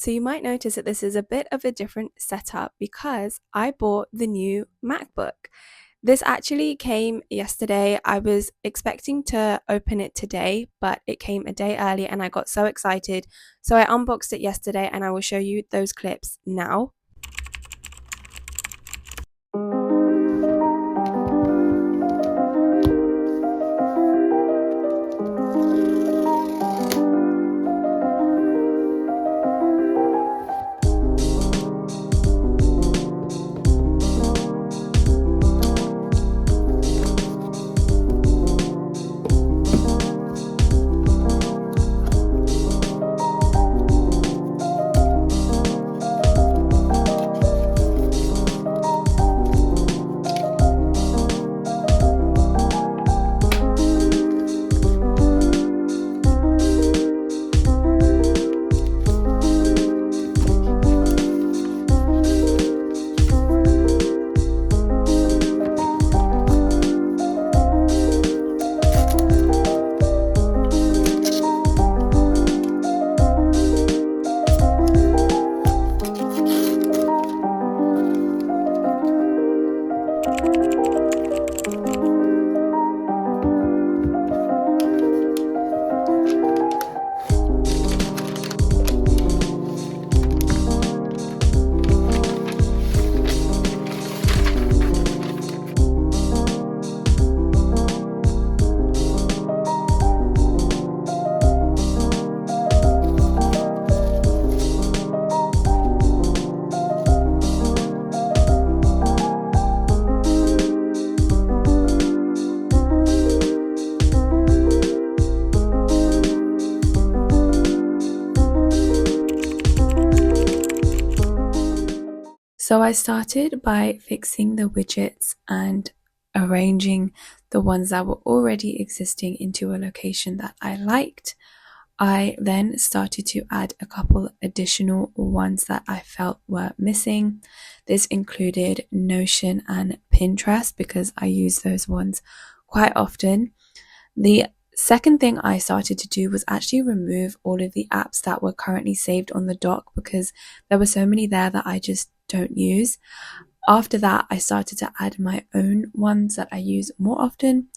So you might notice that this is a bit of a different setup because I bought the new MacBook. This actually came yesterday. I was expecting to open it today, but it came a day early and I got so excited. So I unboxed it yesterday and I will show you those clips now. So I started by fixing the widgets and arranging the ones that were already existing into a location that I liked. I then started to add a couple additional ones that I felt were missing. This included Notion and Pinterest because I use those ones quite often. The second thing I started to do was actually remove all of the apps that were currently saved on the dock because there were so many there that I just don't use. After that, I started to add my own ones that I use more often,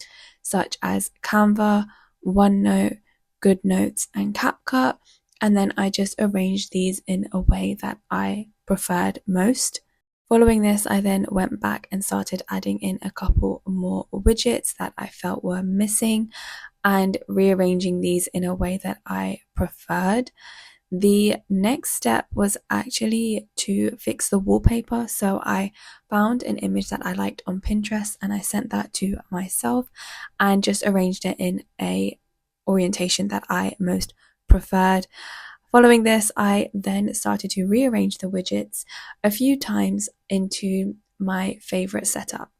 such as Canva, OneNote, GoodNotes, and CapCut. And then I just arranged these in a way that I preferred most. Following this, I then went back and started adding in a couple more widgets that I felt were missing and rearranging these in a way that I preferred. The next step was actually to fix the wallpaper. So I found an image that I liked on Pinterest and I sent that to myself and just arranged it in a orientation that I most preferred. Following this, I then started to rearrange the widgets a few times into my favorite setup.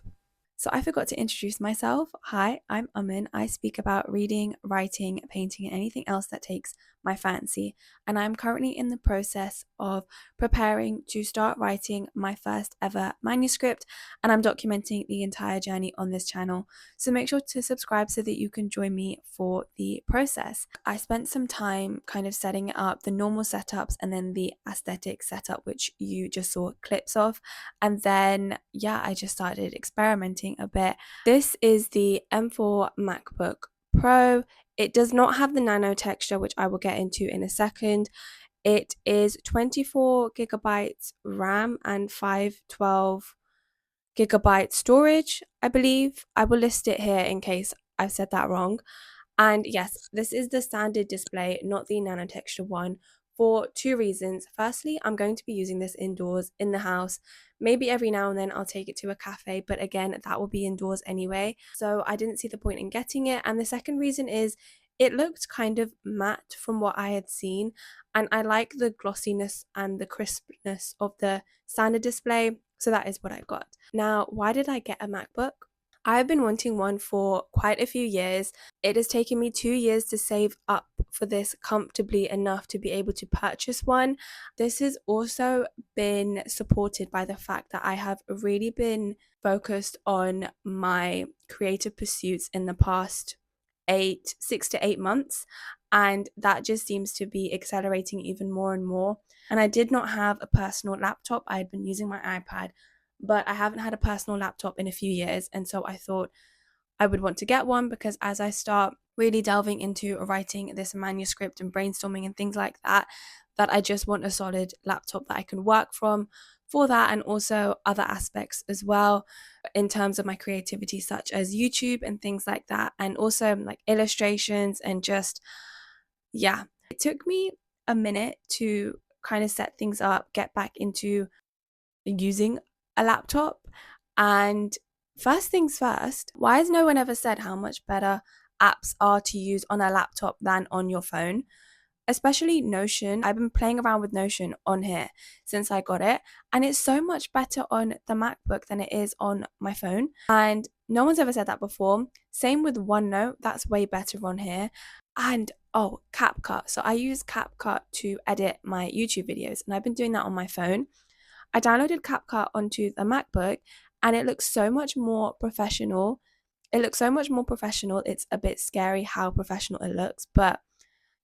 So I forgot to introduce myself. Hi, I'm Amin. I speak about reading, writing, painting, and anything else that takes my fancy. And I'm currently in the process of preparing to start writing my first ever manuscript, and I'm documenting the entire journey on this channel. So make sure to subscribe so that you can join me for the process. I spent some time kind of setting up the normal setups and then the aesthetic setup, which you just saw clips of. And then, I just started experimenting a bit. This is the M4 MacBook Pro. It does not have the nano texture, which I will get into in a second. It is 24 gigabytes RAM and 512 gigabyte storage, I believe. I will list it here in case I've said that wrong. And yes, this is the standard display, not the nano texture one, for two reasons. Firstly, I'm going to be using this indoors in the house. Maybe every now and then I'll take it to a cafe, but again, that will be indoors anyway. So I didn't see the point in getting it. And the second reason is it looked kind of matte from what I had seen. And I like the glossiness and the crispness of the standard display. So that is what I got. Now, why did I get a MacBook? I've been wanting one for quite a few years. It has taken me 2 years to save up for this comfortably enough to be able to purchase one. This has also been supported by the fact that I have really been focused on my creative pursuits in the past 6 to 8 months. and that just seems to be accelerating even more and more. And I did not have a personal laptop. I had been using my iPad, but I haven't had a personal laptop in a few years, and so I thought I would want to get one, because as I start really delving into writing this manuscript and brainstorming and things like that, that I just want a solid laptop that I can work from for that, and also other aspects as well in terms of my creativity, such as YouTube and things like that, and also like illustrations and just, yeah. It took me a minute to kind of set things up, get back into using a laptop. And first things first, why has no one ever said how much better apps are to use on a laptop than on your phone? Especially Notion. I've been playing around with Notion on here since I got it, and it's so much better on the MacBook than it is on my phone. And no one's ever said that before. Same with OneNote, that's way better on here. And oh, CapCut. So I use CapCut to edit my YouTube videos, and I've been doing that on my phone. I downloaded CapCut onto the MacBook, and it looks so much more professional. It's a bit scary how professional it looks, but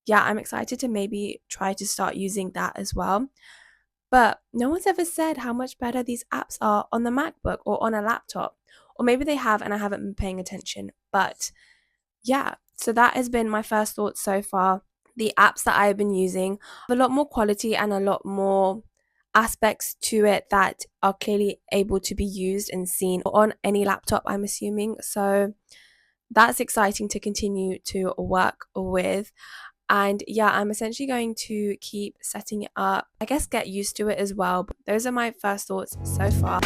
yeah, I'm excited to maybe try to start using that as well. But no one's ever said how much better these apps are on the MacBook or on a laptop. Or maybe they have and I haven't been paying attention. But yeah, so that has been my first thoughts so far. The apps that I've been using have a lot more quality and a lot more aspects to it that are clearly able to be used and seen on any laptop, I'm assuming. So that's exciting to continue to work with. And yeah, I'm essentially going to keep setting it up, I guess get used to it as well. But those are my first thoughts so far.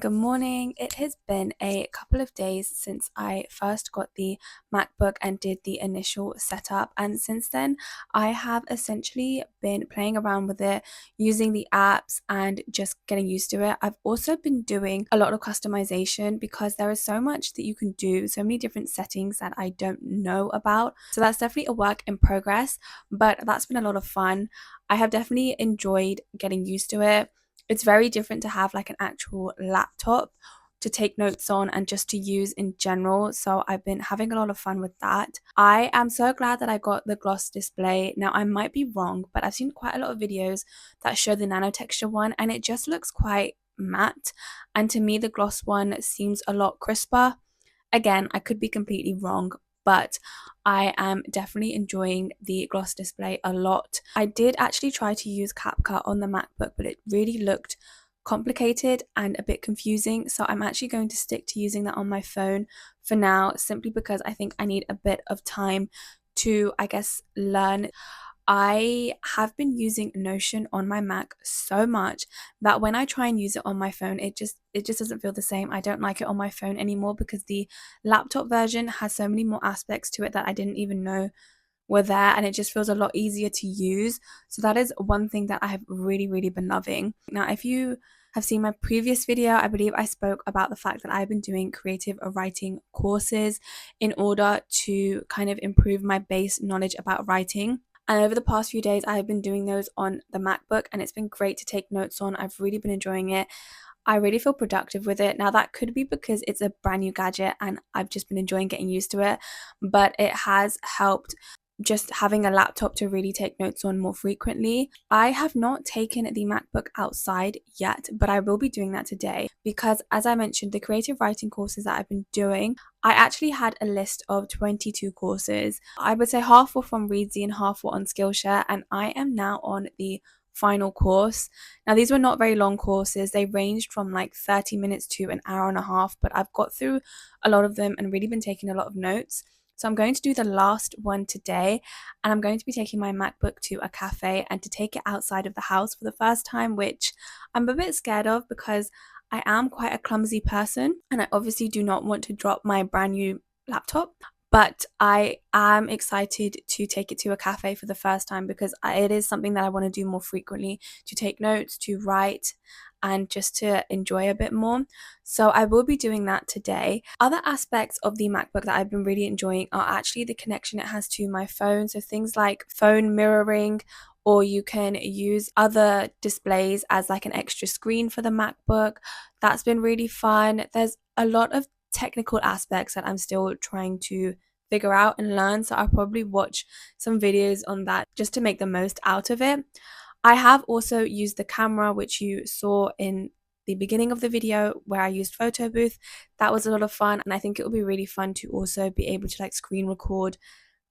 Good morning. It has been a couple of days since I first got the MacBook and did the initial setup, and since then I have essentially been playing around with it, using the apps and just getting used to it. I've also been doing a lot of customization because there is so much that you can do, so many different settings that I don't know about. So that's definitely a work in progress, but that's been a lot of fun. I have definitely enjoyed getting used to it. It's very different to have like an actual laptop to take notes on and just to use in general. So I've been having a lot of fun with that. I am so glad that I got the gloss display. Now I might be wrong, but I've seen quite a lot of videos that show the nano texture one and it just looks quite matte. And to me, the gloss one seems a lot crisper. Again, I could be completely wrong, but I am definitely enjoying the gloss display a lot. I did actually try to use CapCut on the MacBook, but it really looked complicated and a bit confusing, so I'm actually going to stick to using that on my phone for now, simply because I think I need a bit of time to, I guess, learn. I have been using Notion on my Mac so much that when I try and use it on my phone, it just doesn't feel the same. I don't like it on my phone anymore because the laptop version has so many more aspects to it that I didn't even know were there, and it just feels a lot easier to use. So that is one thing that I have really been loving. Now, if you have seen my previous video, I believe I spoke about the fact that I've been doing creative writing courses in order to kind of improve my base knowledge about writing. And over the past few days, I have been doing those on the MacBook, and it's been great to take notes on. I've really been enjoying it. I really feel productive with it. Now, that could be because it's a brand new gadget and I've just been enjoying getting used to it, but it has helped just having a laptop to really take notes on more frequently. I have not taken the MacBook outside yet, but I will be doing that today because, as I mentioned, the creative writing courses that I've been doing, I actually had a list of 22 courses. I would say half were from Readsy and half were on Skillshare, and I am now on the final course. Now, these were not very long courses. They ranged from like 30 minutes to an hour and a half, but I've got through a lot of them and really been taking a lot of notes. So I'm going to do the last one today, and I'm going to be taking my MacBook to a cafe and to take it outside of the house for the first time, which I'm a bit scared of because I am quite a clumsy person and I obviously do not want to drop my brand new laptop. But I am excited to take it to a cafe for the first time because it is something that I want to do more frequently, to take notes, to write, and just to enjoy a bit more. So I will be doing that today. Other aspects of the MacBook that I've been really enjoying are actually the connection it has to my phone. So things like phone mirroring, or you can use other displays as like an extra screen for the MacBook. That's been really fun. There's a lot of technical aspects that I'm still trying to figure out and learn, so I'll probably watch some videos on that just to make the most out of it. I have also used the camera, which you saw in the beginning of the video where I used Photo Booth. That was a lot of fun, and I think it will be really fun to also be able to like screen record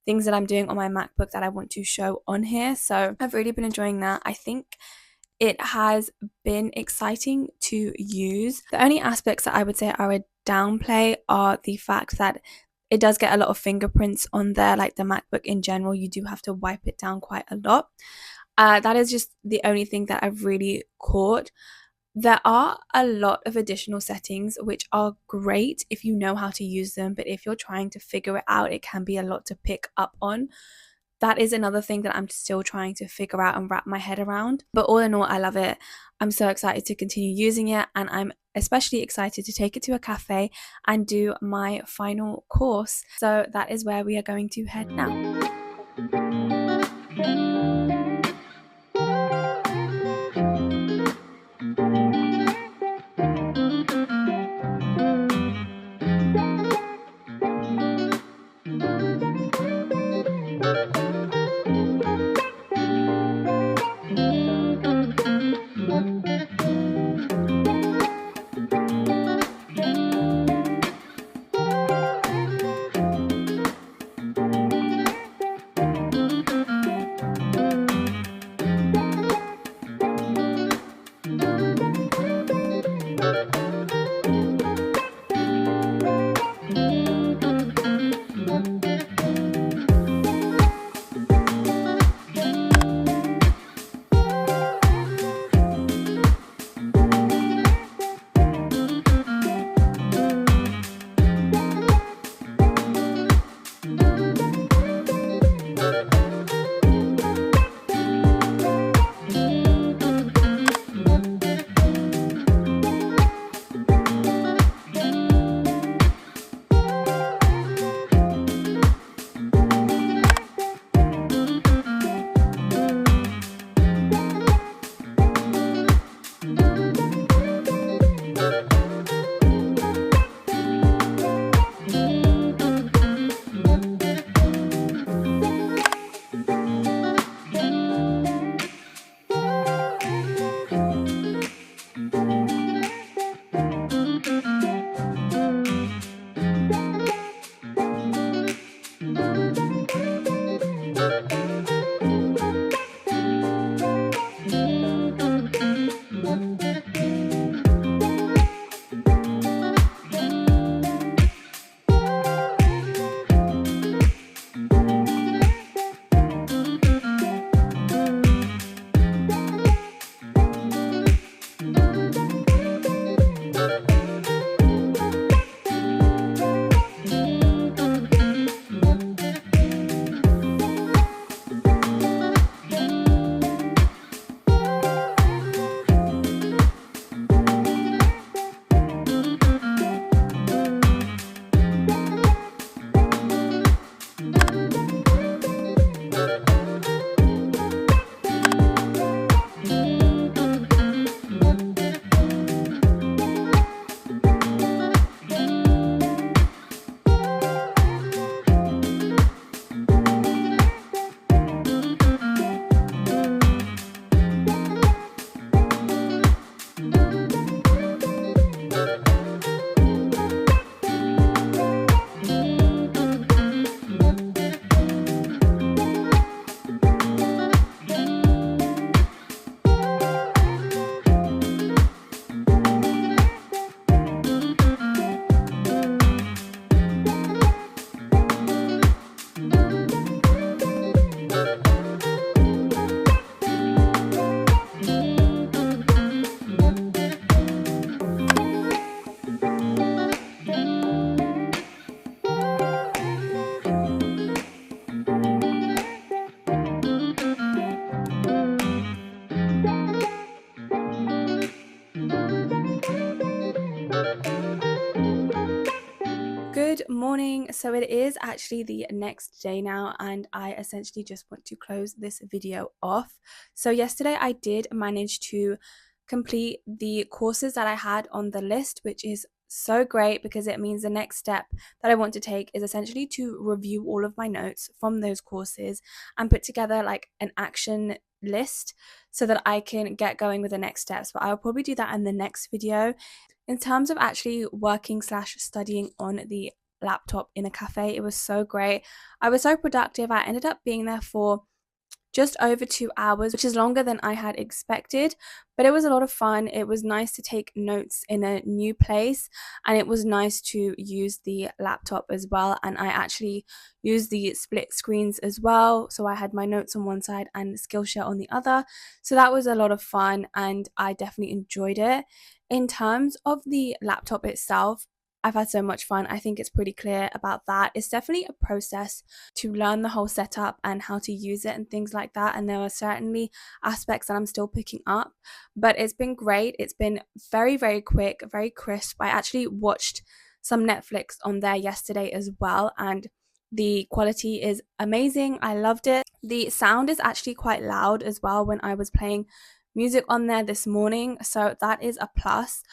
things that I'm doing on my MacBook that I want to show on here. So I've really been enjoying that. I think it has been exciting to use. The only aspects that I would say are a downplay are the fact that it does get a lot of fingerprints on there. Like the MacBook in general, you do have to wipe it down quite a lot. That is just the only thing that I've really caught. There are a lot of additional settings which are great if you know how to use them, but if you're trying to figure it out, it can be a lot to pick up on. That is another thing that I'm still trying to figure out and wrap my head around. But all in all, I love it. I'm so excited to continue using it, and I'm especially excited to take it to a cafe and do my final course. So that is where we are going to head now. morning. So it is actually the next day now, and I essentially just want to close this video off. So yesterday I did manage to complete the courses that I had on the list, which is so great because it means the next step that I want to take is essentially to review all of my notes from those courses and put together like an action list so that I can get going with the next steps. But I'll probably do that in the next video. In terms of actually working slash studying on the laptop in a cafe, it was so great. I was so productive. I ended up being there for just over 2 hours, which is longer than I had expected, but it was a lot of fun. It was nice to take notes in a new place, and it was nice to use the laptop as well. And I actually used the split screens as well, so I had my notes on one side and Skillshare on the other. So that was a lot of fun, and I definitely enjoyed it. In terms of the laptop itself, I've had so much fun. I think it's pretty clear about that. It's definitely a process to learn the whole setup and how to use it and things like that. And there are certainly aspects that I'm still picking up, but it's been great. It's been very, very quick, very crisp. I actually watched some Netflix on there yesterday as well, and the quality is amazing. I loved it. The sound is actually quite loud as well when I was playing music on there this morning, so that is a plus.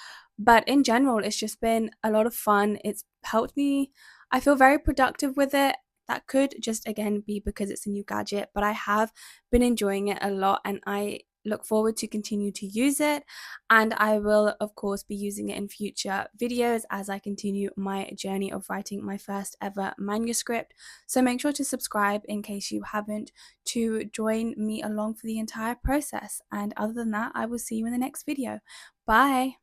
But in general, it's just been a lot of fun. It's helped me. I feel very productive with it. That could just again be because it's a new gadget, but I have been enjoying it a lot, and I look forward to continue to use it. And I will of course be using it in future videos as I continue my journey of writing my first ever manuscript. So make sure to subscribe in case you haven't, to join me along for the entire process. And other than that, I will see you in the next video. Bye.